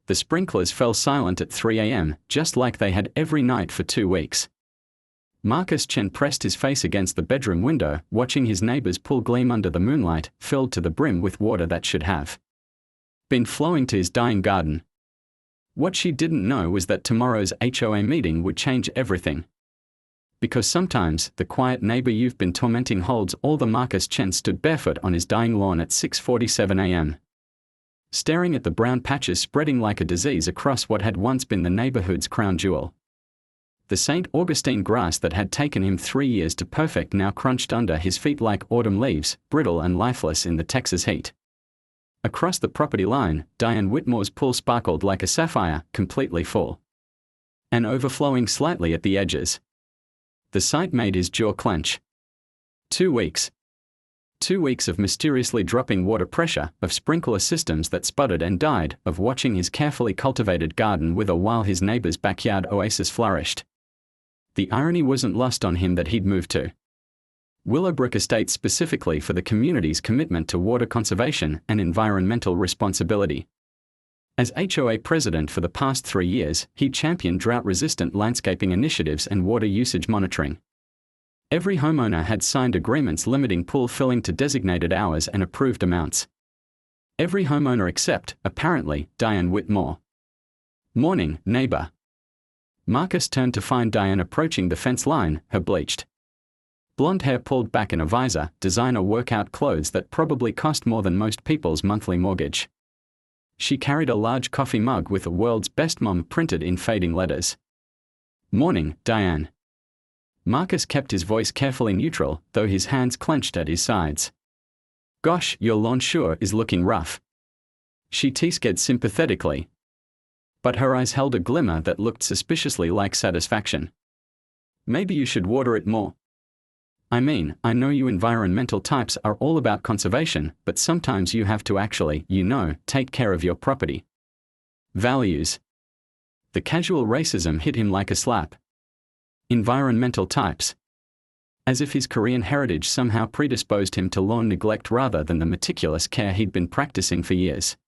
The sprinklers fell silent at 3 a.m., just like they had every night for 2 weeks. Marcus Chen pressed his face against the bedroom window, watching his neighbor's pool gleam under the moonlight, filled to the brim with water that should have been flowing to his dying garden. What she didn't know was that tomorrow's HOA meeting would change everything. Because sometimes, the quiet neighbor you've been tormenting holds all. The Marcus Chen stood barefoot on his dying lawn at 6:47 a.m. staring at the brown patches spreading like a disease across what had once been the neighborhood's crown jewel. The St. Augustine grass that had taken him 3 years to perfect now crunched under his feet like autumn leaves, brittle and lifeless in the Texas heat. Across the property line, Diane Whitmore's pool sparkled like a sapphire, completely full and overflowing slightly at the edges. The sight made his jaw clench. 2 weeks. 2 weeks of mysteriously dropping water pressure, of sprinkler systems that sputtered and died, of watching his carefully cultivated garden wither while his neighbor's backyard oasis flourished. The irony wasn't lost on him that he'd moved to Willowbrook Estate specifically for the community's commitment to water conservation and environmental responsibility. As HOA president for the past 3 years, he championed drought-resistant landscaping initiatives and water usage monitoring. Every homeowner had signed agreements limiting pool filling to designated hours and approved amounts. Every homeowner except, apparently, Diane Whitmore. "Morning, neighbor." Marcus turned to find Diane approaching the fence line, her bleached blonde hair pulled back in a visor, designer workout clothes that probably cost more than most people's monthly mortgage. She carried a large coffee mug with the world's best mom printed in fading letters. "Morning, Diane." Marcus kept his voice carefully neutral, though his hands clenched at his sides. "Gosh, your lawn sure is looking rough." She teased sympathetically, but her eyes held a glimmer that looked suspiciously like satisfaction. "Maybe you should water it more. I mean, I know you environmental types are all about conservation, but sometimes you have to actually, take care of your property." Values. The casual racism hit him like a slap. Environmental types. As if his Korean heritage somehow predisposed him to lawn neglect rather than the meticulous care he'd been practicing for years.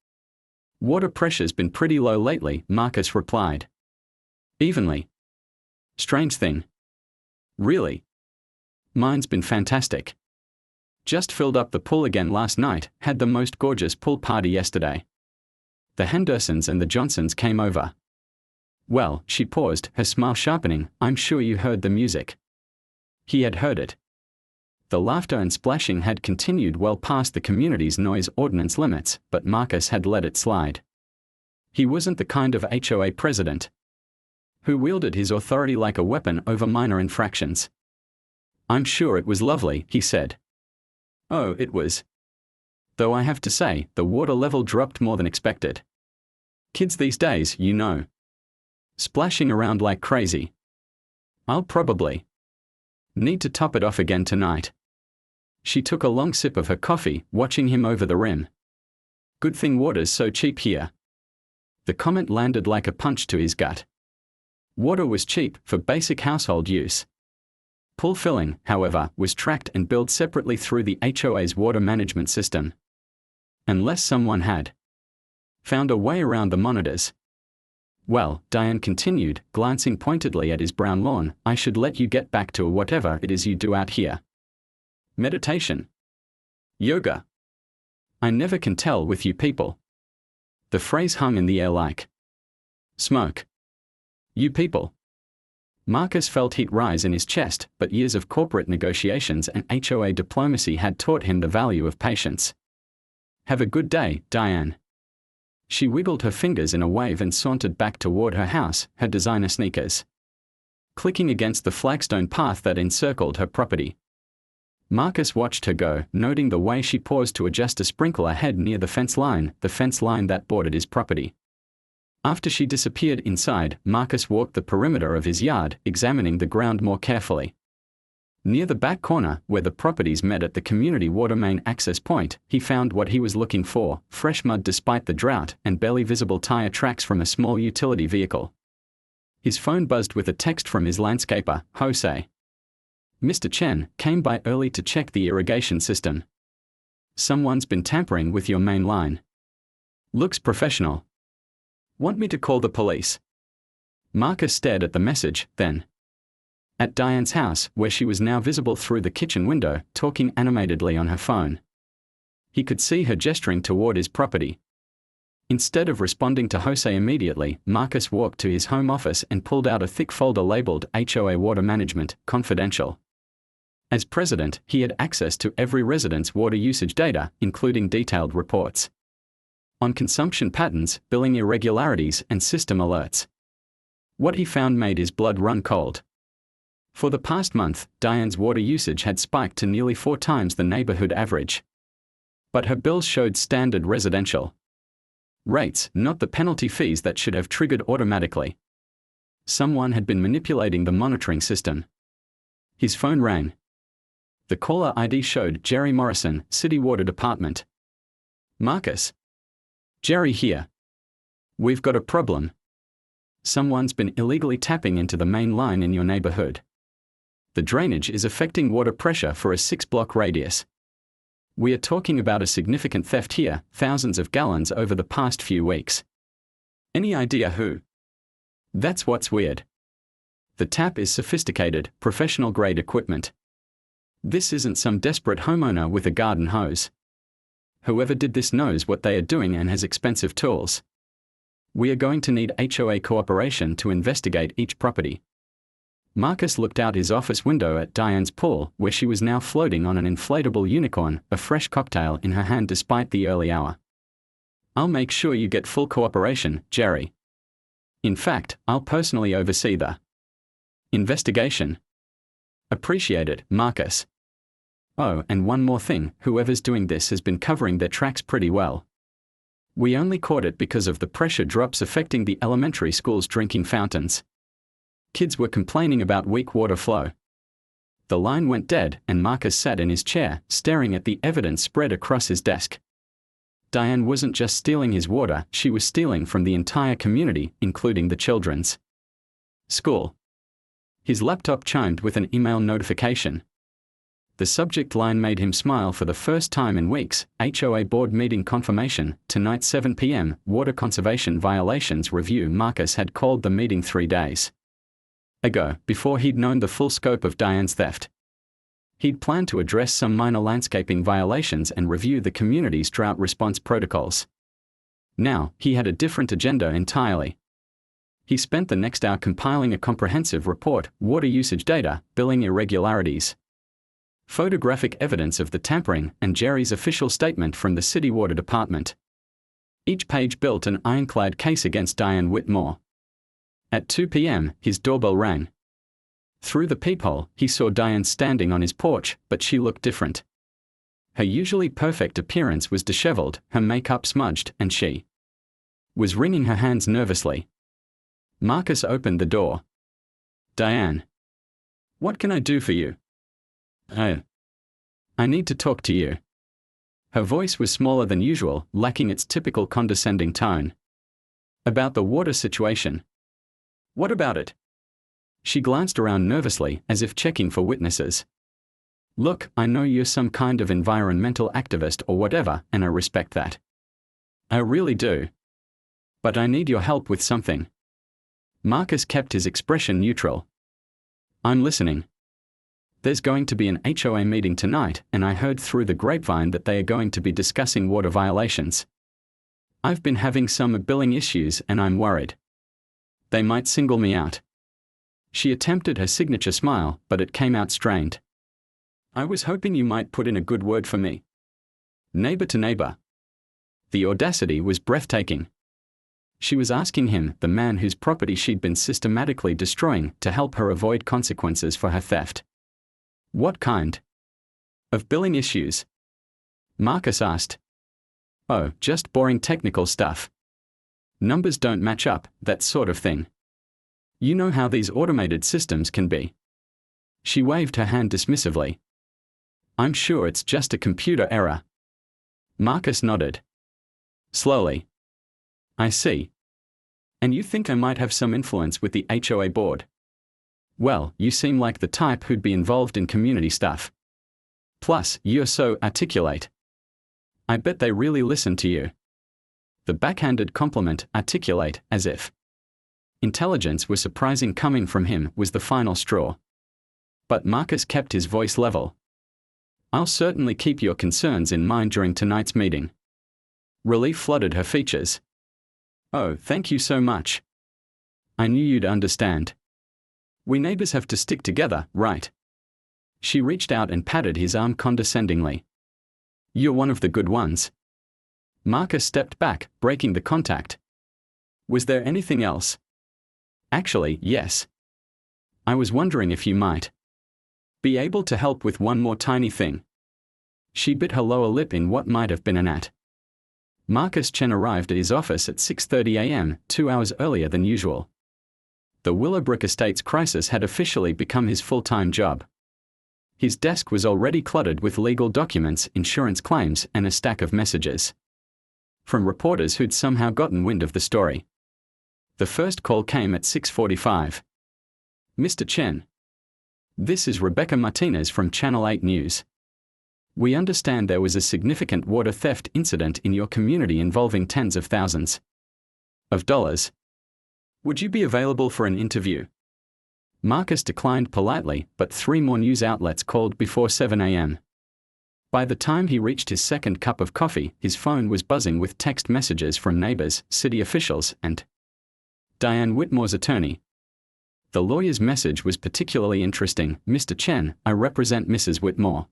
"Water pressure's been pretty low lately," Marcus replied. "Evenly." "Strange thing." "Really?" "Mine's been fantastic. Just filled up the pool again last night, had the most gorgeous pool party yesterday. The Hendersons and the Johnsons came over." "Well," she paused, her smile sharpening, "I'm sure you heard the music." He had heard it. The laughter and splashing had continued well past the community's noise ordinance limits, but Marcus had let it slide. He wasn't the kind of HOA president who wielded his authority like a weapon over minor infractions. "I'm sure it was lovely," he said. "Oh, it was. Though I have to say, the water level dropped more than expected. Kids these days, splashing around like crazy. I'll probably need to top it off again tonight." She took a long sip of her coffee, watching him over the rim. "Good thing water's so cheap here." The comment landed like a punch to his gut. Water was cheap for basic household use. Pool filling, however, was tracked and billed separately through the HOA's water management system. Unless someone had found a way around the monitors. "Well," Diane continued, glancing pointedly at his brown lawn, "I should let you get back to whatever it is you do out here. Meditation? Yoga? I never can tell with you people." The phrase hung in the air like smoke. "You people." Marcus felt heat rise in his chest, but years of corporate negotiations and HOA diplomacy had taught him the value of patience. "Have a good day, Diane." She wiggled her fingers in a wave and sauntered back toward her house, her designer sneakers clicking against the flagstone path that encircled her property. Marcus watched her go, noting the way she paused to adjust a sprinkler head near the fence line that bordered his property. After she disappeared inside, Marcus walked the perimeter of his yard, examining the ground more carefully. Near the back corner, where the properties met at the community water main access point, he found what he was looking for: fresh mud despite the drought, and barely visible tire tracks from a small utility vehicle. His phone buzzed with a text from his landscaper, Jose. "Mr. Chen, came by early to check the irrigation system. Someone's been tampering with your main line. Looks professional." Want me to call the police? Marcus stared at the message, then at Diane's house, where she was now visible through the kitchen window, talking animatedly on her phone. He could see her gesturing toward his property. Instead of responding to Jose immediately, Marcus walked to his home office and pulled out a thick folder labeled HOA Water Management, Confidential. As president, he had access to every resident's water usage data, including detailed reports on consumption patterns, billing irregularities, and system alerts. What he found made his blood run cold. For the past month, Diane's water usage had spiked to nearly 4 times the neighborhood average. But her bills showed standard residential rates, not the penalty fees that should have triggered automatically. Someone had been manipulating the monitoring system. His phone rang. The caller ID showed Jerry Morrison, City Water Department. Marcus. Jerry here. We've got a problem. Someone's been illegally tapping into the main line in your neighborhood. The drainage is affecting water pressure for a 6-block radius. We are talking about a significant theft here, thousands of gallons over the past few weeks. Any idea who? That's what's weird. The tap is sophisticated, professional-grade equipment. This isn't some desperate homeowner with a garden hose. Whoever did this knows what they are doing and has expensive tools. We are going to need HOA cooperation to investigate each property. Marcus looked out his office window at Diane's pool, where she was now floating on an inflatable unicorn, a fresh cocktail in her hand despite the early hour. I'll make sure you get full cooperation, Jerry. In fact, I'll personally oversee the investigation. Appreciated, Marcus. Oh, and one more thing, whoever's doing this has been covering their tracks pretty well. We only caught it because of the pressure drops affecting the elementary school's drinking fountains. Kids were complaining about weak water flow. The line went dead, and Marcus sat in his chair, staring at the evidence spread across his desk. Diane wasn't just stealing his water, she was stealing from the entire community, including the children's school. His laptop chimed with an email notification. The subject line made him smile for the first time in weeks. HOA board meeting confirmation, tonight 7 p.m., water conservation violations review. Marcus had called the meeting 3 days ago, before he'd known the full scope of Diane's theft. He'd planned to address some minor landscaping violations and review the community's drought response protocols. Now, he had a different agenda entirely. He spent the next hour compiling a comprehensive report, water usage data, billing irregularities, photographic evidence of the tampering, and Jerry's official statement from the City Water Department. Each page built an ironclad case against Diane Whitmore. At 2 p.m., his doorbell rang. Through the peephole, he saw Diane standing on his porch, but she looked different. Her usually perfect appearance was disheveled, her makeup smudged, and she was wringing her hands nervously. Marcus opened the door. Diane. What can I do for you? I need to talk to you. Her voice was smaller than usual, lacking its typical condescending tone. About the water situation. What about it? She glanced around nervously, as if checking for witnesses. Look, I know you're some kind of environmental activist or whatever, and I respect that. I really do. But I need your help with something. Marcus kept his expression neutral. I'm listening. There's going to be an HOA meeting tonight, and I heard through the grapevine that they are going to be discussing water violations. I've been having some billing issues, and I'm worried they might single me out. She attempted her signature smile, but it came out strained. I was hoping you might put in a good word for me. Neighbor to neighbor. The audacity was breathtaking. She was asking him, the man whose property she'd been systematically destroying, to help her avoid consequences for her theft. What kind of billing issues? Marcus asked. Oh, just boring technical stuff. Numbers don't match up, that sort of thing. You know how these automated systems can be. She waved her hand dismissively. I'm sure it's just a computer error. Marcus nodded. Slowly. I see. And you think I might have some influence with the HOA board? Well, you seem like the type who'd be involved in community stuff. Plus, you're so articulate. I bet they really listen to you. The backhanded compliment, articulate, as if intelligence was surprising coming from him, was the final straw. But Marcus kept his voice level. "I'll certainly keep your concerns in mind during tonight's meeting." Relief flooded her features. "Oh, thank you so much. I knew you'd understand. We neighbors have to stick together, right?" She reached out and patted his arm condescendingly. "You're one of the good ones." Marcus stepped back, breaking the contact. "Was there anything else?" "Actually, yes. I was wondering if you might be able to help with one more tiny thing." She bit her lower lip in what might have been an at. Marcus Chen arrived at his office at 6:30 a.m., 2 hours earlier than usual. The Willowbrook Estates crisis had officially become his full-time job. His desk was already cluttered with legal documents, insurance claims, and a stack of messages from reporters who'd somehow gotten wind of the story. The first call came at 6:45. "Mr. Chen. This is Rebecca Martinez from Channel 8 News. We understand there was a significant water theft incident in your community involving tens of thousands of dollars. Would you be available for an interview?" Marcus declined politely, but 3 more news outlets called before 7 a.m. By the time he reached his second cup of coffee, his phone was buzzing with text messages from neighbors, city officials, and Diane Whitmore's attorney. The lawyer's message was particularly interesting. "Mr. Chen, I represent Mrs. Whitmore.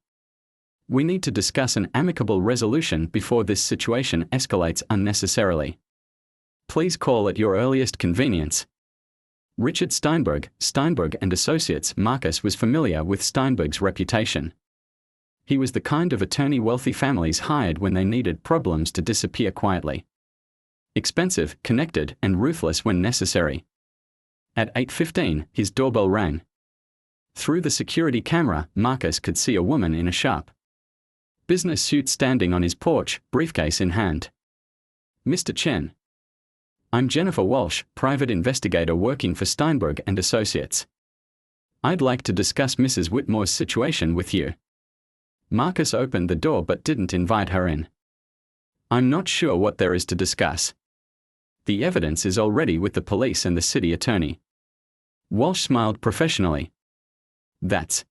We need to discuss an amicable resolution before this situation escalates unnecessarily. Please call at your earliest convenience." Richard Steinberg, Steinberg and Associates. Marcus was familiar with Steinberg's reputation. He was the kind of attorney wealthy families hired when they needed problems to disappear quietly. Expensive, connected, and ruthless when necessary. At 8:15, his doorbell rang. Through the security camera, Marcus could see a woman in a sharp business suit standing on his porch, briefcase in hand. "Mr. Chen. I'm Jennifer Walsh, private investigator working for Steinberg and Associates. I'd like to discuss Mrs. Whitmore's situation with you." Marcus opened the door but didn't invite her in. "I'm not sure what there is to discuss. The evidence is already with the police and the city attorney." Walsh smiled professionally. "That's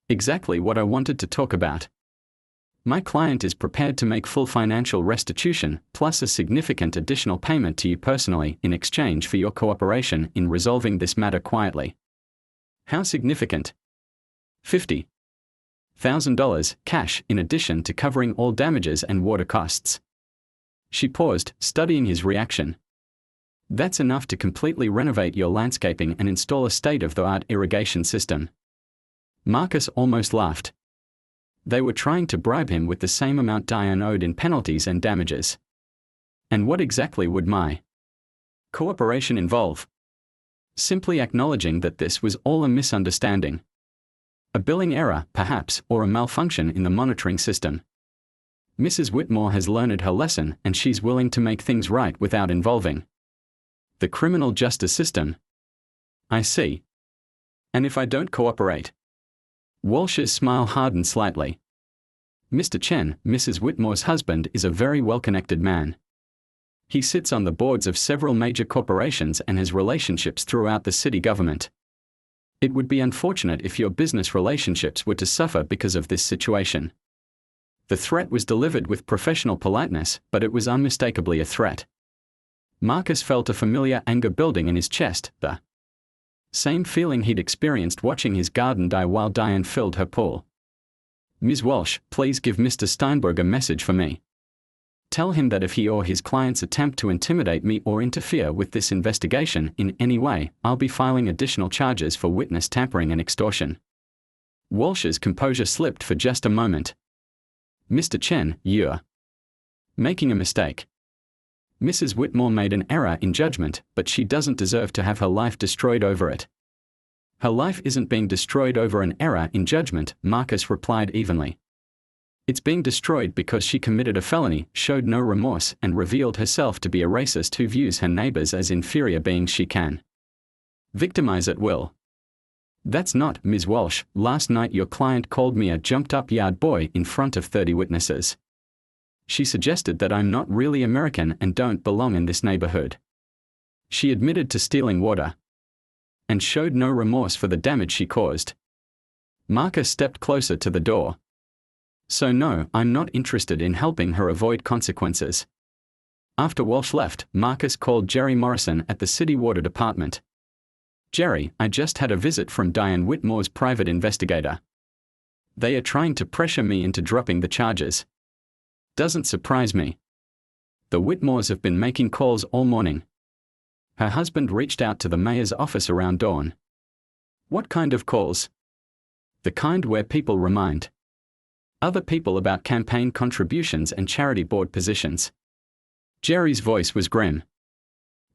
exactly what I wanted to talk about. My client is prepared to make full financial restitution, plus a significant additional payment to you personally in exchange for your cooperation in resolving this matter quietly." "How significant?" $50,000 cash in addition to covering all damages and water costs. She paused, studying his reaction. "That's enough to completely renovate your landscaping and install a state-of-the-art irrigation system." Marcus almost laughed. They were trying to bribe him with the same amount Diane owed in penalties and damages. "And what exactly would my cooperation involve?" "Simply acknowledging that this was all a misunderstanding. A billing error, perhaps, or a malfunction in the monitoring system. Mrs. Whitmore has learned her lesson and she's willing to make things right without involving the criminal justice system." "I see. And if I don't cooperate?" Walsh's smile hardened slightly. "Mr. Chen, Mrs. Whitmore's husband is a very well-connected man. He sits on the boards of several major corporations and has relationships throughout the city government. It would be unfortunate if your business relationships were to suffer because of this situation." The threat was delivered with professional politeness, but it was unmistakably a threat. Marcus felt a familiar anger building in his chest, the same feeling he'd experienced watching his garden die while Diane filled her pool. "Ms. Walsh, please give Mr. Steinberg a message for me. Tell him that if he or his clients attempt to intimidate me or interfere with this investigation in any way, I'll be filing additional charges for witness tampering and extortion." Walsh's composure slipped for just a moment. "Mr. Chen, you're making a mistake. Mrs. Whitmore made an error in judgment, but she doesn't deserve to have her life destroyed over it." "Her life isn't being destroyed over an error in judgment," Marcus replied evenly. "It's being destroyed because she committed a felony, showed no remorse, and revealed herself to be a racist who views her neighbors as inferior beings she can victimize at will." "That's not, Ms. Walsh. Last night your client called me a jumped-up yard boy in front of 30 witnesses. She suggested that I'm not really American and don't belong in this neighborhood. She admitted to stealing water and showed no remorse for the damage she caused. Marcus stepped closer to the door. So no, I'm not interested in helping her avoid consequences. After Walsh left, Marcus called Jerry Morrison at the city water department. Jerry, I just had a visit from Diane Whitmore's private investigator. They are trying to pressure me into dropping the charges. Doesn't surprise me. The Whitmores have been making calls all morning. Her husband reached out to the mayor's office around dawn. What kind of calls? The kind where people remind other people about campaign contributions and charity board positions. Jerry's voice was grim.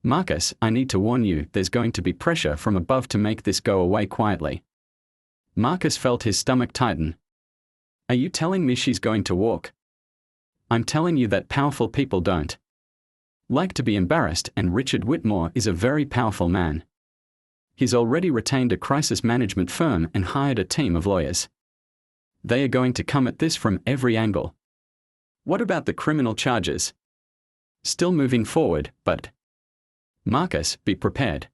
Marcus, I need to warn you, there's going to be pressure from above to make this go away quietly. Marcus felt his stomach tighten. Are you telling me she's going to walk? I'm telling you that powerful people don't like to be embarrassed, and Richard Whitmore is a very powerful man. He's already retained a crisis management firm and hired a team of lawyers. They are going to come at this from every angle. What about the criminal charges? Still moving forward, but Marcus, be prepared.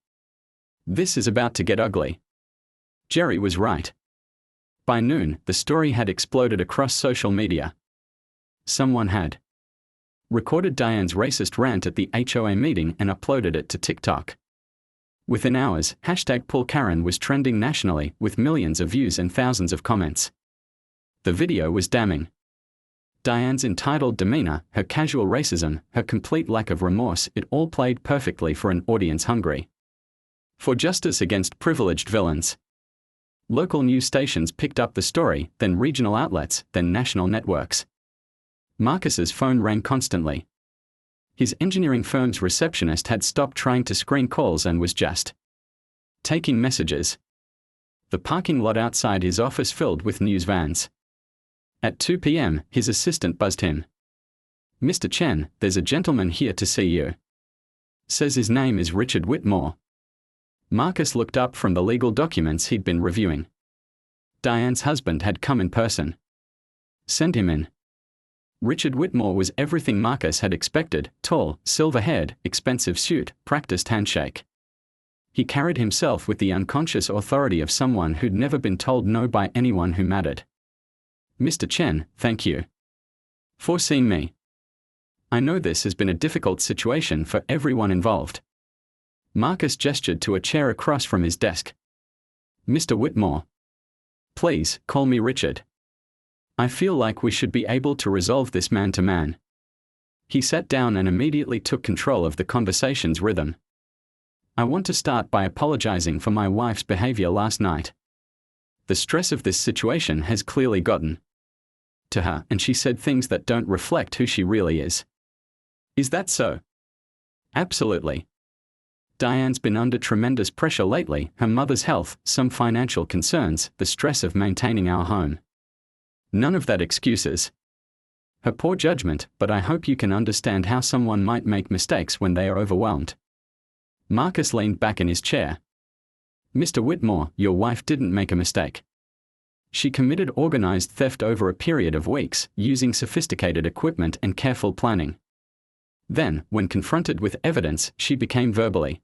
This is about to get ugly. Jerry was right. By noon, the story had exploded across social media. Someone had recorded Diane's racist rant at the HOA meeting and uploaded it to TikTok. Within hours, #PullKaren was trending nationally with millions of views and thousands of comments. The video was damning. Diane's entitled demeanor, her casual racism, her complete lack of remorse, it all played perfectly for an audience hungry for justice against privileged villains. Local news stations picked up the story, then regional outlets, then national networks. Marcus's phone rang constantly. His engineering firm's receptionist had stopped trying to screen calls and was just taking messages. The parking lot outside his office filled with news vans. At 2 p.m., his assistant buzzed him. Mr. Chen, there's a gentleman here to see you. Says his name is Richard Whitmore. Marcus looked up from the legal documents he'd been reviewing. Diane's husband had come in person. Send him in. Richard Whitmore was everything Marcus had expected: tall, silver-haired, expensive suit, practiced handshake. He carried himself with the unconscious authority of someone who'd never been told no by anyone who mattered. Mr. Chen, thank you for seeing me. I know this has been a difficult situation for everyone involved. Marcus gestured to a chair across from his desk. Mr. Whitmore. Please, call me Richard. I feel like we should be able to resolve this man to man. He sat down and immediately took control of the conversation's rhythm. I want to start by apologizing for my wife's behavior last night. The stress of this situation has clearly gotten to her, and she said things that don't reflect who she really is. Is that so? Absolutely. Diane's been under tremendous pressure lately: her mother's health, some financial concerns, the stress of maintaining our home. None of that excuses her poor judgment, but I hope you can understand how someone might make mistakes when they are overwhelmed. Marcus leaned back in his chair. Mr. Whitmore, your wife didn't make a mistake. She committed organized theft over a period of weeks, using sophisticated equipment and careful planning. Then, when confronted with evidence, she became verbally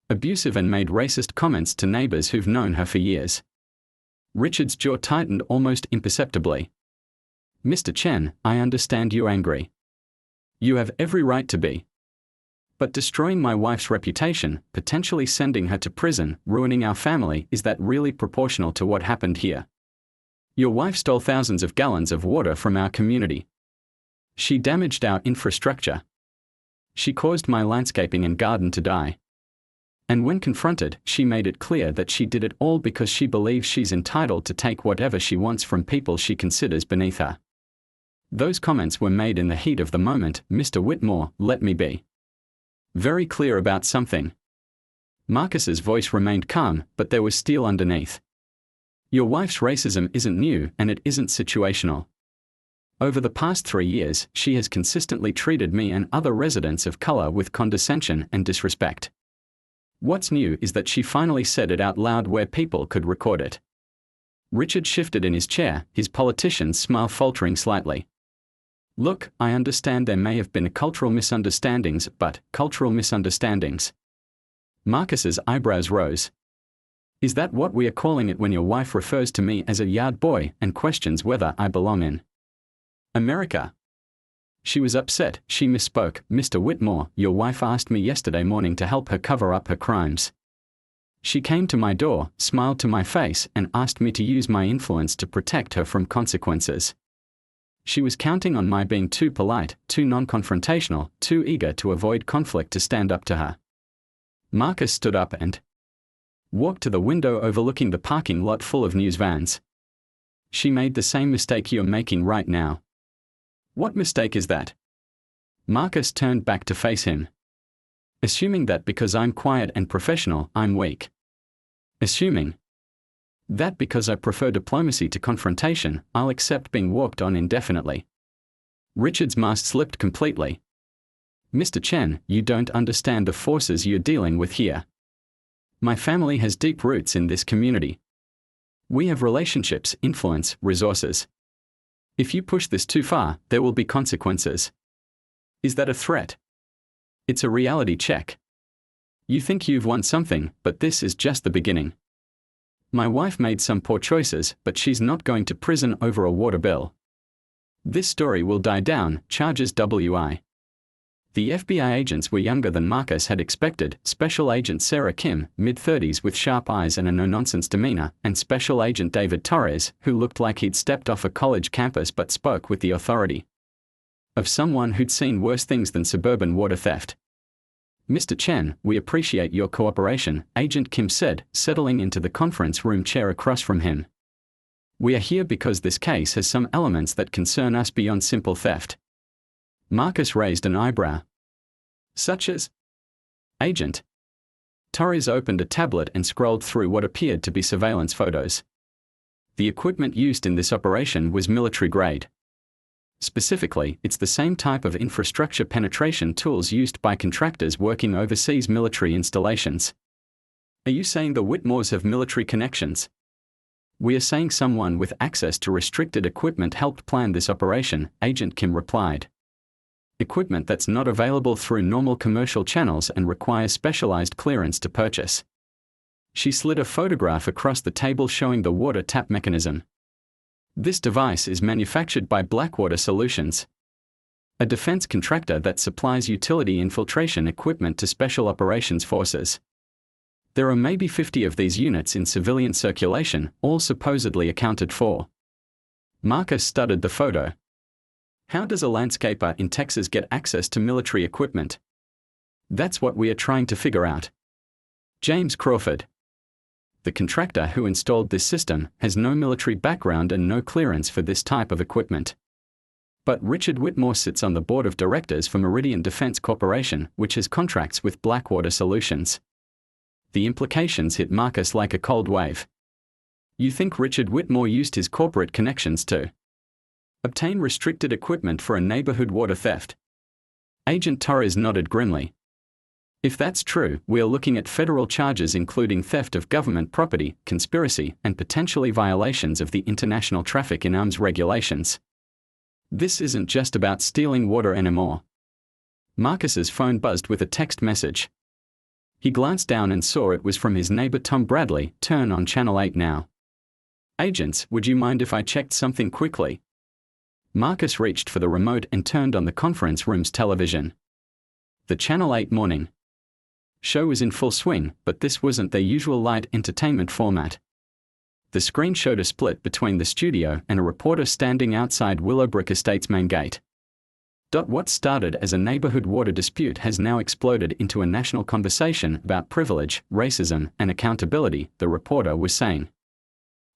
abusive and made racist comments to neighbors who've known her for years. Richard's jaw tightened almost imperceptibly. Mr. Chen, I understand you're angry. You have every right to be. But destroying my wife's reputation, potentially sending her to prison, ruining our family, is that really proportional to what happened here? Your wife stole thousands of gallons of water from our community. She damaged our infrastructure. She caused my landscaping and garden to die. And when confronted, she made it clear that she did it all because she believes she's entitled to take whatever she wants from people she considers beneath her. Those comments were made in the heat of the moment. Mr. Whitmore, let me be very clear about something. Marcus's voice remained calm, but there was steel underneath. Your wife's racism isn't new, and it isn't situational. Over the past 3 years, she has consistently treated me and other residents of color with condescension and disrespect. What's new is that she finally said it out loud where people could record it. Richard shifted in his chair, his politician's smile faltering slightly. Look, I understand there may have been cultural misunderstandings, but cultural misunderstandings. Marcus's eyebrows rose. Is that what we are calling it when your wife refers to me as a yard boy and questions whether I belong in America? She was upset. She misspoke. Mr. Whitmore, your wife asked me yesterday morning to help her cover up her crimes. She came to my door, smiled to my face, and asked me to use my influence to protect her from consequences. She was counting on my being too polite, too non-confrontational, too eager to avoid conflict to stand up to her. Marcus stood up and walked to the window overlooking the parking lot full of news vans. She made the same mistake you're making right now. What mistake is that? Marcus turned back to face him. Assuming that because I'm quiet and professional, I'm weak. Assuming that because I prefer diplomacy to confrontation, I'll accept being walked on indefinitely. Richard's mask slipped completely. Mr. Chen, you don't understand the forces you're dealing with here. My family has deep roots in this community. We have relationships, influence, resources. If you push this too far, there will be consequences. Is that a threat? It's a reality check. You think you've won something, but this is just the beginning. My wife made some poor choices, but she's not going to prison over a water bill. This story will die down, charges WI. The FBI agents were younger than Marcus had expected. Special Agent Sarah Kim, mid-30s with sharp eyes and a no-nonsense demeanor, and Special Agent David Torres, who looked like he'd stepped off a college campus but spoke with the authority of someone who'd seen worse things than suburban water theft. Mr. Chen, we appreciate your cooperation, Agent Kim said, settling into the conference room chair across from him. We are here because this case has some elements that concern us beyond simple theft. Marcus raised an eyebrow. Such as? Agent. Torres opened a tablet and scrolled through what appeared to be surveillance photos. The equipment used in this operation was military grade. Specifically, it's the same type of infrastructure penetration tools used by contractors working overseas military installations. Are you saying the Whitmores have military connections? We are saying someone with access to restricted equipment helped plan this operation, Agent Kim replied. Equipment that's not available through normal commercial channels and requires specialized clearance to purchase. She slid a photograph across the table showing the water tap mechanism. This device is manufactured by Blackwater Solutions, a defense contractor that supplies utility infiltration equipment to special operations forces. There are maybe 50 of these units in civilian circulation, all supposedly accounted for. Marcus studied the photo. How does a landscaper in Texas get access to military equipment? That's what we are trying to figure out. James Crawford, the contractor who installed this system, has no military background and no clearance for this type of equipment. But Richard Whitmore sits on the board of directors for Meridian Defense Corporation, which has contracts with Blackwater Solutions. The implications hit Marcus like a cold wave. You think Richard Whitmore used his corporate connections to obtain restricted equipment for a neighborhood water theft? Agent Torres nodded grimly. If that's true, we are looking at federal charges including theft of government property, conspiracy, and potentially violations of the International Traffic in Arms regulations. This isn't just about stealing water anymore. Marcus's phone buzzed with a text message. He glanced down and saw it was from his neighbor Tom Bradley. Turn on Channel 8 now. Agents, would you mind if I checked something quickly? Marcus reached for the remote and turned on the conference room's television. The Channel 8 morning show was in full swing, but this wasn't their usual light entertainment format. The screen showed a split between the studio and a reporter standing outside Willowbrook Estate's main gate. What started as a neighborhood water dispute has now exploded into a national conversation about privilege, racism, and accountability, the reporter was saying.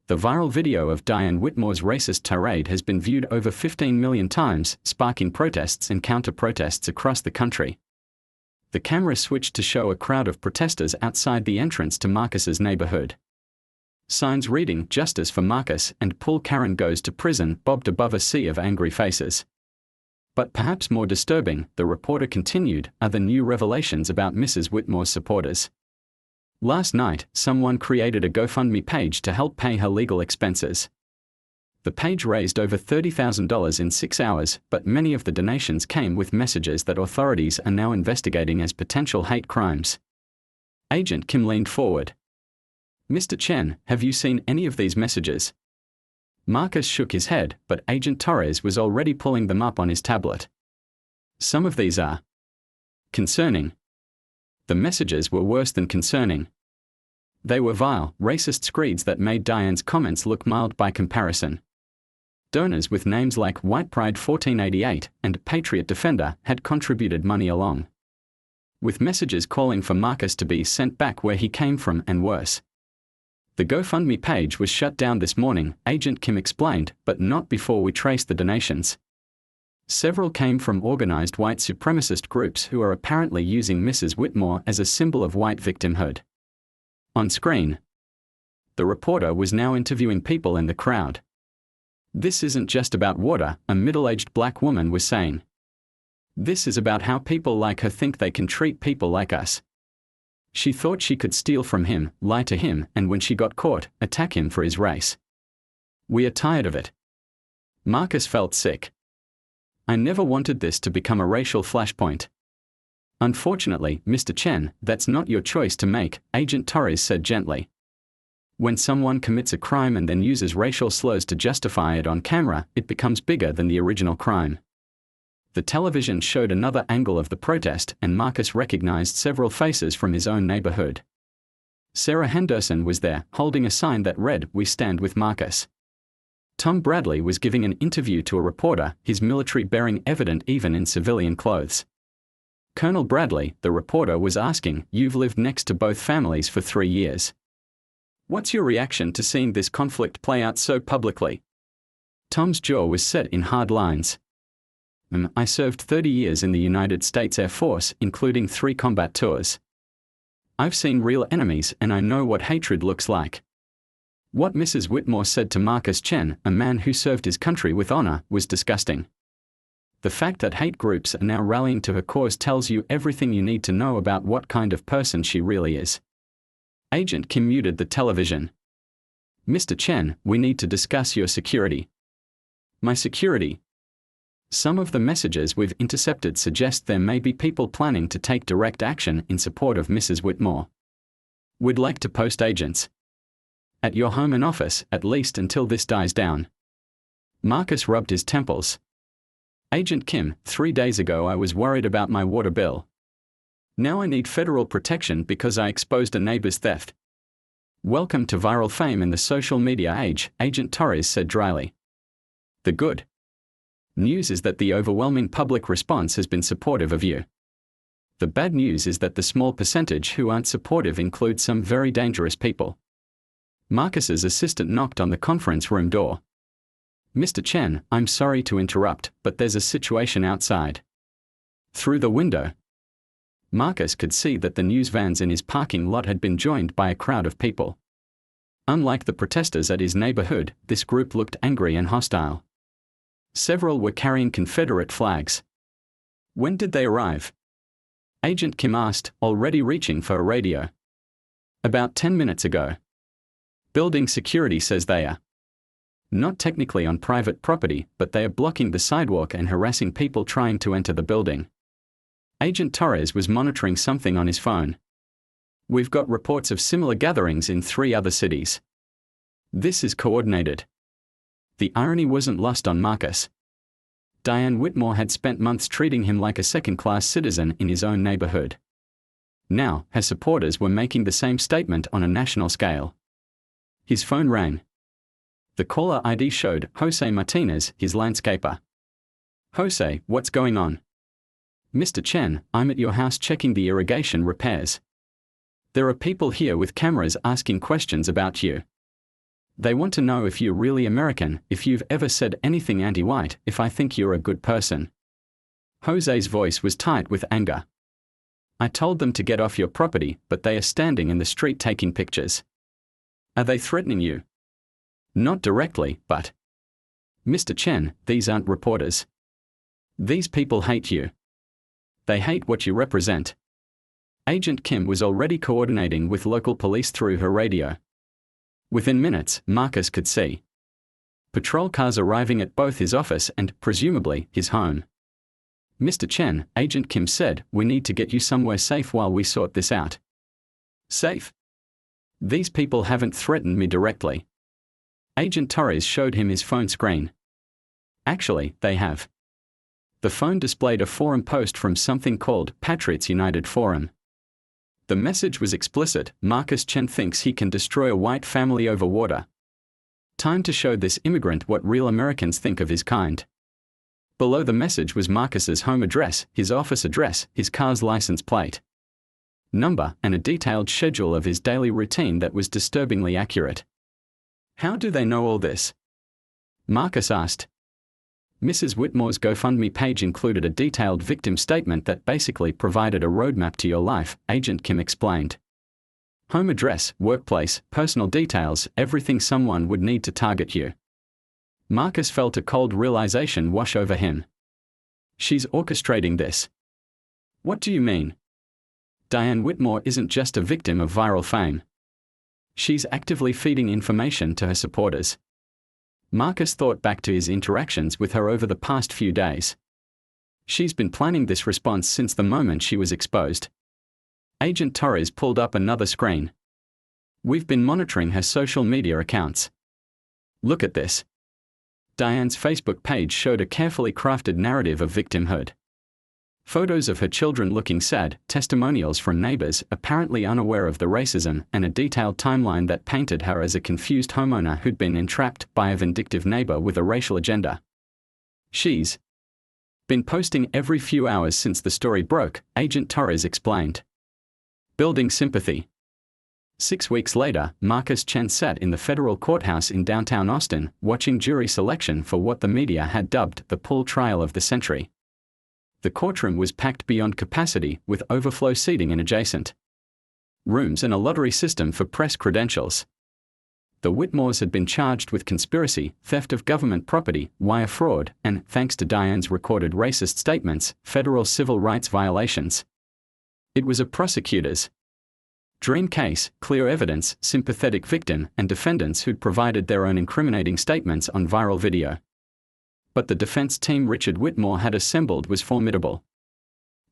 The viral video of Diane Whitmore's racist tirade has been viewed over 15 million times, sparking protests and counter-protests across the country. The camera switched to show a crowd of protesters outside the entrance to Marcus's neighborhood. Signs reading "Justice for Marcus" and "Pull Karen Goes to Prison" bobbed above a sea of angry faces. But perhaps more disturbing, the reporter continued, are the new revelations about Mrs. Whitmore's supporters. Last night, someone created a GoFundMe page to help pay her legal expenses. The page raised over $30,000 in 6 hours, but many of the donations came with messages that authorities are now investigating as potential hate crimes. Agent Kim leaned forward. "Mr. Chen, have you seen any of these messages?" Marcus shook his head, but Agent Torres was already pulling them up on his tablet. "Some of these are concerning." The messages were worse than concerning. They were vile, racist screeds that made Diane's comments look mild by comparison. Donors with names like White Pride 1488 and Patriot Defender had contributed money along with messages calling for Marcus to be sent back where he came from and worse. "The GoFundMe page was shut down this morning," Agent Kim explained, "but not before we traced the donations. Several came from organized white supremacist groups who are apparently using Mrs. Whitmore as a symbol of white victimhood." On screen, the reporter was now interviewing people in the crowd. "This isn't just about water," a middle-aged black woman was saying. "This is about how people like her think they can treat people like us. She thought she could steal from him, lie to him, and when she got caught, attack him for his race. We are tired of it." Marcus felt sick. "I never wanted this to become a racial flashpoint." "Unfortunately, Mr. Chen, that's not your choice to make," Agent Torres said gently. "When someone commits a crime and then uses racial slurs to justify it on camera, it becomes bigger than the original crime." The television showed another angle of the protest, and Marcus recognized several faces from his own neighborhood. Sarah Henderson was there, holding a sign that read, "We stand with Marcus." Tom Bradley was giving an interview to a reporter, his military bearing evident even in civilian clothes. Colonel Bradley, the reporter was asking, "You've lived next to both families for 3 years. What's your reaction to seeing this conflict play out so publicly?" Tom's jaw was set in hard lines. "I served 30 years in the United States Air Force, including 3 combat tours. I've seen real enemies and I know what hatred looks like." What Mrs. Whitmore said to Marcus Chen, a man who served his country with honor, was disgusting. The fact that hate groups are now rallying to her cause tells you everything you need to know about what kind of person she really is. Agent Kim muted the television. "Mr. Chen, we need to discuss your security." "My security?" "Some of the messages we've intercepted suggest there may be people planning to take direct action in support of Mrs. Whitmore. We'd like to post agents at your home and office, at least until this dies down." Marcus rubbed his temples. "Agent Kim, 3 days ago I was worried about my water bill. Now I need federal protection because I exposed a neighbor's theft." "Welcome to viral fame in the social media age," Agent Torres said dryly. "The good news is that the overwhelming public response has been supportive of you. The bad news is that the small percentage who aren't supportive include some very dangerous people." Marcus's assistant knocked on the conference room door. "Mr. Chen, I'm sorry to interrupt, but there's a situation outside." Through the window, Marcus could see that the news vans in his parking lot had been joined by a crowd of people. Unlike the protesters at his neighborhood, this group looked angry and hostile. Several were carrying Confederate flags. "When did they arrive?" Agent Kim asked, already reaching for a radio. "About 10 minutes ago. Building security says they are not technically on private property, but they are blocking the sidewalk and harassing people trying to enter the building." Agent Torres was monitoring something on his phone. "We've got reports of similar gatherings in 3 other cities. This is coordinated." The irony wasn't lost on Marcus. Diane Whitmore had spent months treating him like a second-class citizen in his own neighborhood. Now, her supporters were making the same statement on a national scale. His phone rang. The caller ID showed Jose Martinez, his landscaper. "Jose, what's going on?" "Mr. Chen, I'm at your house checking the irrigation repairs. There are people here with cameras asking questions about you. They want to know if you're really American, if you've ever said anything anti-white, if I think you're a good person." Jose's voice was tight with anger. "I told them to get off your property, but they are standing in the street taking pictures. Are they threatening you?" "Not directly, but..." "Mr. Chen, these aren't reporters. These people hate you. They hate what you represent." Agent Kim was already coordinating with local police through her radio. Within minutes, Marcus could see patrol cars arriving at both his office and, presumably, his home. "Mr. Chen," Agent Kim said, "we need to get you somewhere safe while we sort this out." "Safe? These people haven't threatened me directly." Agent Torres showed him his phone screen. "Actually, they have." The phone displayed a forum post from something called Patriots United Forum. The message was explicit: "Marcus Chen thinks he can destroy a white family over water. Time to show this immigrant what real Americans think of his kind." Below the message was Marcus's home address, his office address, his car's license plate number, and a detailed schedule of his daily routine that was disturbingly accurate. "How do they know all this?" Marcus asked. Mrs. Whitmore's GoFundMe page included a detailed victim statement that basically provided a roadmap to your life, Agent Kim explained. "Home address, workplace, personal details, everything someone would need to target you." Marcus felt a cold realization wash over him. "She's orchestrating this." "What do you mean?" "Diane Whitmore isn't just a victim of viral fame. She's actively feeding information to her supporters." Marcus thought back to his interactions with her over the past few days. "She's been planning this response since the moment she was exposed." Agent Torres pulled up another screen. "We've been monitoring her social media accounts. Look at this." Diane's Facebook page showed a carefully crafted narrative of victimhood. Photos of her children looking sad, testimonials from neighbors apparently unaware of the racism, and a detailed timeline that painted her as a confused homeowner who'd been entrapped by a vindictive neighbor with a racial agenda. "She's been posting every few hours since the story broke," Agent Torres explained. "Building sympathy." 6 weeks later, Marcus Chen sat in the federal courthouse in downtown Austin, watching jury selection for what the media had dubbed the "pool trial of the century." The courtroom was packed beyond capacity, with overflow seating in adjacent rooms and a lottery system for press credentials. The Whitmores had been charged with conspiracy, theft of government property, wire fraud, and, thanks to Diane's recorded racist statements, federal civil rights violations. It was a prosecutor's dream case: clear evidence, sympathetic victim, and defendants who'd provided their own incriminating statements on viral video. But the defense team Richard Whitmore had assembled was formidable.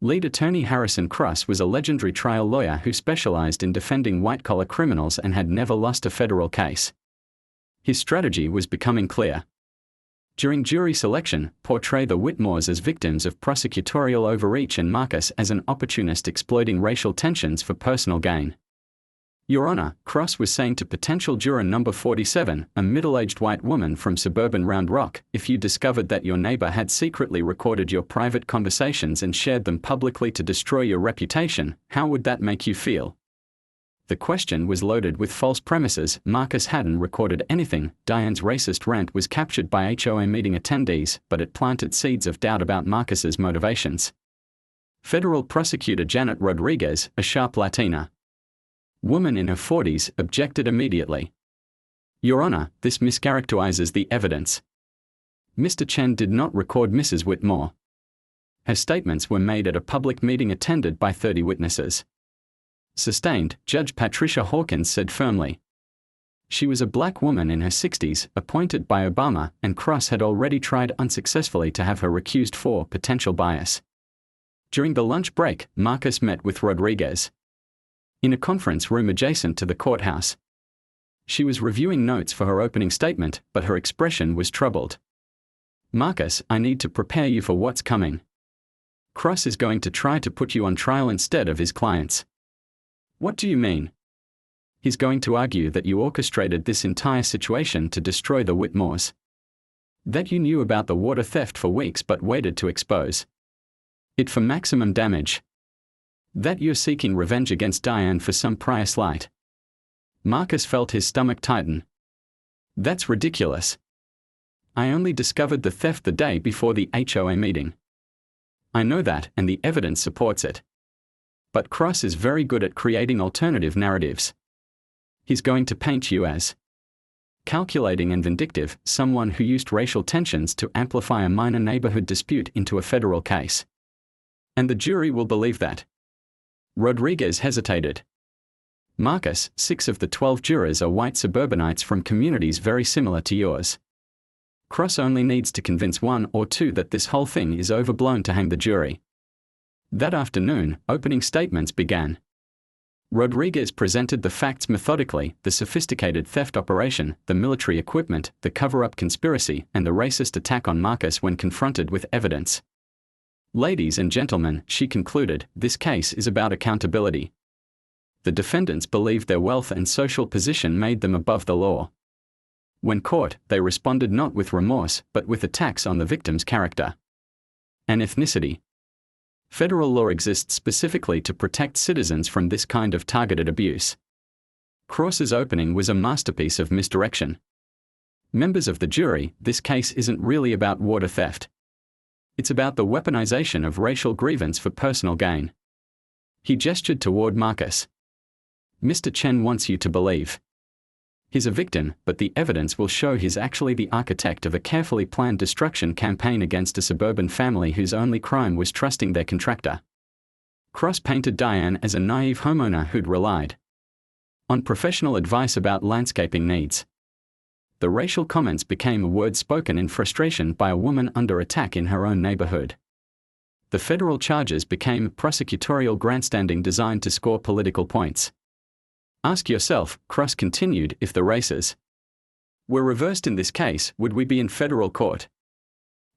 Lead attorney Harrison Cross was a legendary trial lawyer who specialized in defending white-collar criminals and had never lost a federal case. His strategy was becoming clear. During jury selection, portray the Whitmores as victims of prosecutorial overreach and Marcus as an opportunist exploiting racial tensions for personal gain. "Your Honor," Cross was saying to potential juror number 47, a middle-aged white woman from suburban Round Rock, "if you discovered that your neighbor had secretly recorded your private conversations and shared them publicly to destroy your reputation, how would that make you feel?" The question was loaded with false premises. Marcus hadn't recorded anything. Diane's racist rant was captured by HOA meeting attendees, but it planted seeds of doubt about Marcus's motivations. Federal prosecutor Janet Rodriguez, a sharp Latina woman in her 40s, objected immediately. "Your Honor, this mischaracterizes the evidence. Mr. Chen did not record Mrs. Whitmore. Her statements were made at a public meeting attended by 30 witnesses." Sustained, Judge Patricia Hawkins said firmly. She was a black woman in her 60s, appointed by Obama, and Cross had already tried unsuccessfully to have her recused for potential bias. During the lunch break, Marcus met with Rodriguez in a conference room adjacent to the courthouse. She was reviewing notes for her opening statement, but her expression was troubled. "Marcus, I need to prepare you for what's coming. Cross is going to try to put you on trial instead of his clients." "What do you mean?" "He's going to argue that you orchestrated this entire situation to destroy the Whitmores. That you knew about the water theft for weeks but waited to expose it for maximum damage. That you're seeking revenge against Diane for some prior slight." Marcus felt his stomach tighten. "That's ridiculous. I only discovered the theft the day before the HOA meeting. I know that, and the evidence supports it. But Cross is very good at creating alternative narratives. He's going to paint you as calculating and vindictive, someone who used racial tensions to amplify a minor neighborhood dispute into a federal case. And the jury will believe that." Rodriguez hesitated. "Marcus, 6 of the 12 jurors are white suburbanites from communities very similar to yours. Cross only needs to convince one or two that this whole thing is overblown to hang the jury. That afternoon, opening statements began. Rodriguez presented the facts methodically: the sophisticated theft operation, the military equipment, the cover-up conspiracy, and the racist attack on Marcus when confronted with evidence. Ladies and gentlemen, she concluded, this case is about accountability. The defendants believed their wealth and social position made them above the law. When caught, they responded not with remorse, but with attacks on the victim's character and ethnicity. Federal law exists specifically to protect citizens from this kind of targeted abuse. Cross's opening was a masterpiece of misdirection. Members of the jury, this case isn't really about water theft. It's about the weaponization of racial grievance for personal gain. He gestured toward Marcus. Mr. Chen wants you to believe he's a victim, but the evidence will show he's actually the architect of a carefully planned destruction campaign against a suburban family whose only crime was trusting their contractor. Cross painted Diane as a naive homeowner who'd relied on professional advice about landscaping needs. The racial comments became a word spoken in frustration by a woman under attack in her own neighborhood. The federal charges became prosecutorial grandstanding designed to score political points. Ask yourself, Cross continued, if the races were reversed in this case, would we be in federal court?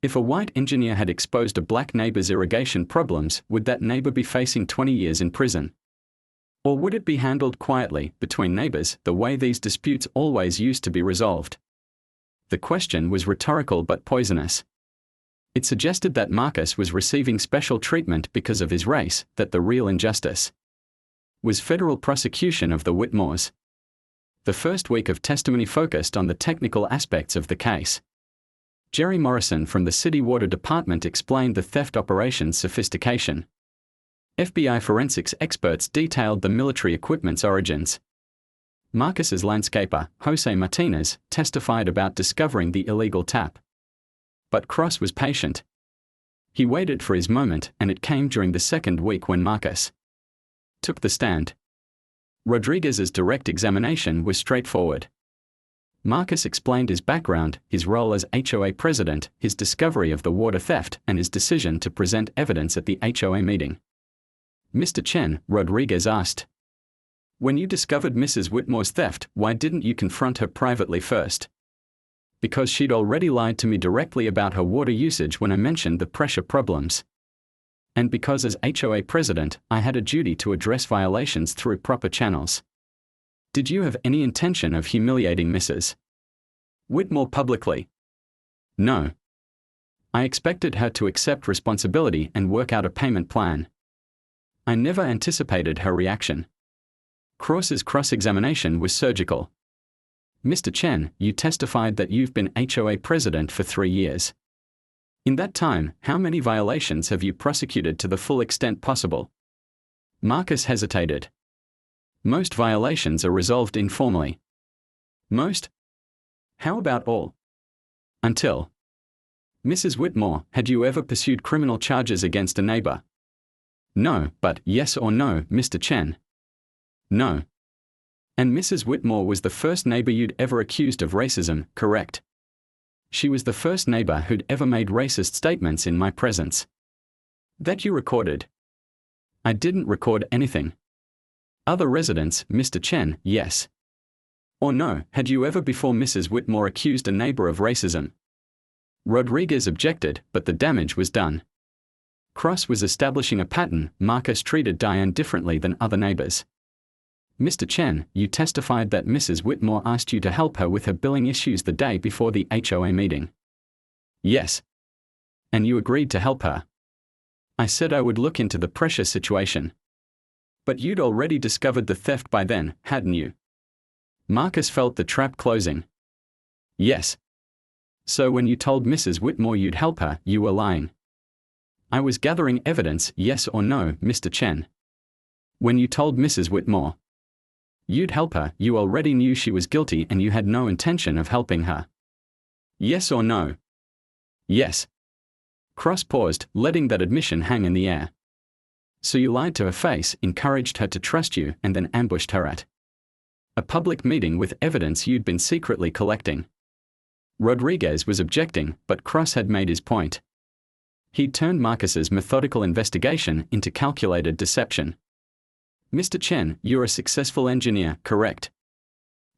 If a white engineer had exposed a black neighbor's irrigation problems, would that neighbor be facing 20 years in prison? Or would it be handled quietly, between neighbors, the way these disputes always used to be resolved? The question was rhetorical but poisonous. It suggested that Marcus was receiving special treatment because of his race, that the real injustice was federal prosecution of the Whitmores. The first week of testimony focused on the technical aspects of the case. Jerry Morrison from the City Water Department explained the theft operation's sophistication. FBI forensics experts detailed the military equipment's origins. Marcus's landscaper, Jose Martinez, testified about discovering the illegal tap. But Cross was patient. He waited for his moment, and it came during the second week when Marcus took the stand. Rodriguez's direct examination was straightforward. Marcus explained his background, his role as HOA president, his discovery of the water theft, and his decision to present evidence at the HOA meeting. Mr. Chen, Rodriguez asked, when you discovered Mrs. Whitmore's theft, why didn't you confront her privately first? Because she'd already lied to me directly about her water usage when I mentioned the pressure problems. And because as HOA president, I had a duty to address violations through proper channels. Did you have any intention of humiliating Mrs. Whitmore publicly? No. I expected her to accept responsibility and work out a payment plan. I never anticipated her reaction. Cross's cross-examination was surgical. Mr. Chen, you testified that you've been HOA president for 3 years. In that time, how many violations have you prosecuted to the full extent possible? Marcus hesitated. Most violations are resolved informally. Most? How about all? Until. Mrs. Whitmore, had you ever pursued criminal charges against a neighbor? No, but yes or no, Mr. Chen? No. And Mrs. Whitmore was the first neighbor you'd ever accused of racism, correct? She was the first neighbor who'd ever made racist statements in my presence. That you recorded? I didn't record anything. Other residents, Mr. Chen, yes. Or no, had you ever before Mrs. Whitmore accused a neighbor of racism? Rodriguez objected, but the damage was done. Cross was establishing a pattern. Marcus treated Diane differently than other neighbors. Mr. Chen, you testified that Mrs. Whitmore asked you to help her with her billing issues the day before the HOA meeting. Yes. And you agreed to help her. I said I would look into the pressure situation. But you'd already discovered the theft by then, hadn't you? Marcus felt the trap closing. Yes. So when you told Mrs. Whitmore you'd help her, you were lying. I was gathering evidence, yes or no, Mr. Chen. When you told Mrs. Whitmore you'd help her, you already knew she was guilty and you had no intention of helping her. Yes or no? Yes. Cross paused, letting that admission hang in the air. So you lied to her face, encouraged her to trust you, and then ambushed her at a public meeting with evidence you'd been secretly collecting. Rodriguez was objecting, but Cross had made his point. He'd turned Marcus's methodical investigation into calculated deception. Mr. Chen, you're a successful engineer, correct?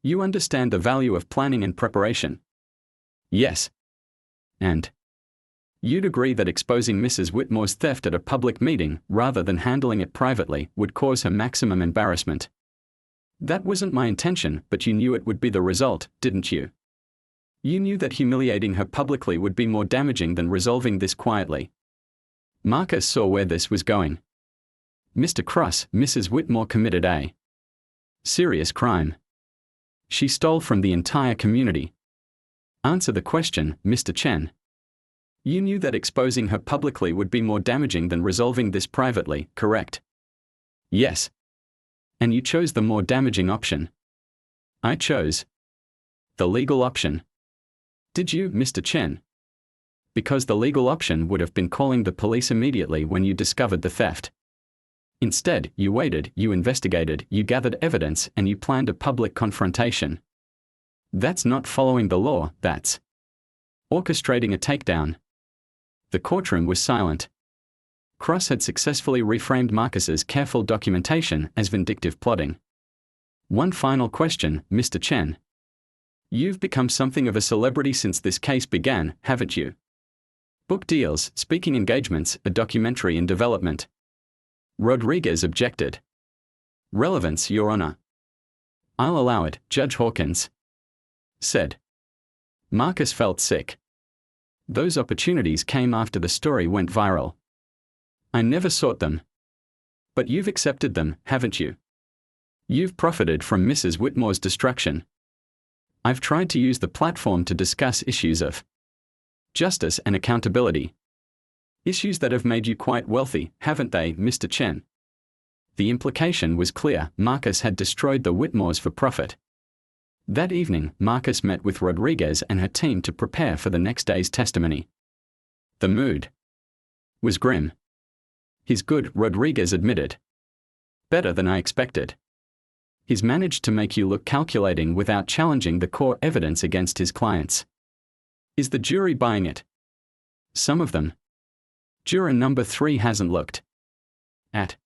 You understand the value of planning and preparation. Yes. And you'd agree that exposing Mrs. Whitmore's theft at a public meeting, rather than handling it privately, would cause her maximum embarrassment. That wasn't my intention, but you knew it would be the result, didn't you? You knew that humiliating her publicly would be more damaging than resolving this quietly. Marcus saw where this was going. Mr. Cross, Mrs. Whitmore committed a serious crime. She stole from the entire community. Answer the question, Mr. Chen. You knew that exposing her publicly would be more damaging than resolving this privately, correct? Yes. And you chose the more damaging option. I chose the legal option. Did you, Mr. Chen? Because the legal option would have been calling the police immediately when you discovered the theft. Instead, you waited, you investigated, you gathered evidence, and you planned a public confrontation. That's not following the law, that's orchestrating a takedown. The courtroom was silent. Cross had successfully reframed Marcus's careful documentation as vindictive plotting. One final question, Mr. Chen. You've become something of a celebrity since this case began, haven't you? Book deals, speaking engagements, a documentary in development. Rodriguez objected. Relevance, Your Honor. I'll allow it, Judge Hawkins said. Marcus felt sick. Those opportunities came after the story went viral. I never sought them. But you've accepted them, haven't you? You've profited from Mrs. Whitmore's destruction. I've tried to use the platform to discuss issues of justice and accountability. Issues that have made you quite wealthy, haven't they, Mr. Chen? The implication was clear, Marcus had destroyed the Whitmores for profit. That evening, Marcus met with Rodriguez and her team to prepare for the next day's testimony. The mood was grim. He's good, Rodriguez admitted. Better than I expected. He's managed to make you look calculating without challenging the core evidence against his clients. Is the jury buying it? Some of them. Juror number 3 hasn't looked at